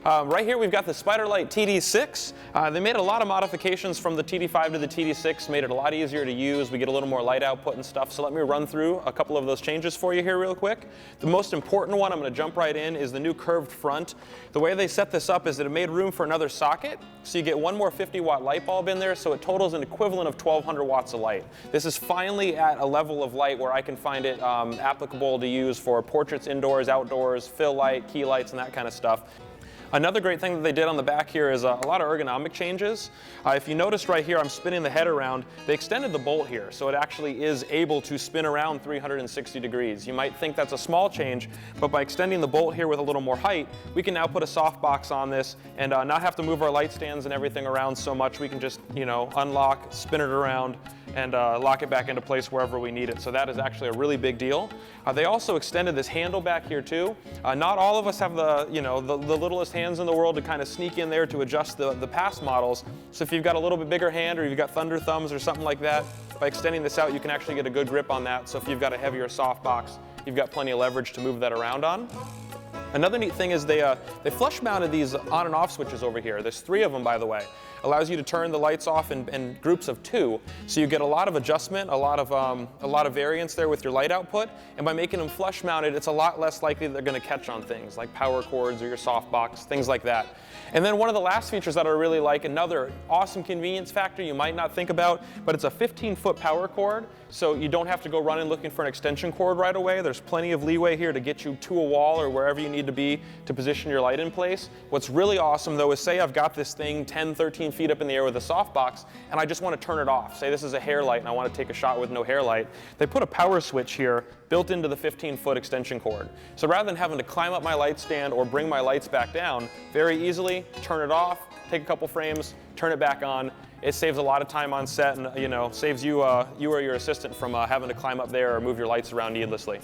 Right here we've got the Spiderlite TD6. They made a lot of modifications from the TD5 to the TD6, made it a lot easier to use. We get a little more light output and stuff, so let me run through a couple of those changes for you here real quick. The most important one, I'm going to jump right in, is the new curved front. The way they set this up is that it made room for another socket, so you get one more 50-watt light bulb in there, so it totals an equivalent of 1,200 watts of light. This is finally at a level of light where I can find it applicable to use for portraits indoors, outdoors, fill light, key lights, and that kind of stuff. Another great thing that they did on the back here is a lot of ergonomic changes. If you noticed right here, I'm spinning the head around. They extended the bolt here, so it actually is able to spin around 360 degrees. You might think that's a small change, but by extending the bolt here with a little more height, we can now put a softbox on this and not have to move our light stands and everything around so much. We can just, unlock, spin it around, and lock it back into place wherever we need it. So that is actually a really big deal. They also extended this handle back here too. Not all of us have the littlest hands in the world to kind of sneak in there to adjust the past models. So if you've got a little bit bigger hand or you've got thunder thumbs or something like that, by extending this out, you can actually get a good grip on that. So if you've got a heavier softbox, you've got plenty of leverage to move that around on. Another neat thing is they flush mounted these on and off switches over here. There's 3 of them, by the way. Allows you to turn the lights off in groups of 2, so you get a lot of adjustment, a lot of variance there with your light output. And by making them flush mounted, it's a lot less likely that they're going to catch on things like power cords or your softbox, things like that. And then one of the last features that I really like, another awesome convenience factor you might not think about, but it's a 15-foot power cord, so you don't have to go running looking for an extension cord right away. There's plenty of leeway here to get you to a wall or wherever you need to be to position your light in place. What's really awesome though is, say I've got this thing 10, 13 feet up in the air with a softbox and I just want to turn it off. Say this is a hair light and I want to take a shot with no hair light. They put a power switch here built into the 15-foot extension cord. So rather than having to climb up my light stand or bring my lights back down, very easily turn it off, take a couple frames, turn it back on. It saves a lot of time on set and saves you or your assistant from having to climb up there or move your lights around needlessly.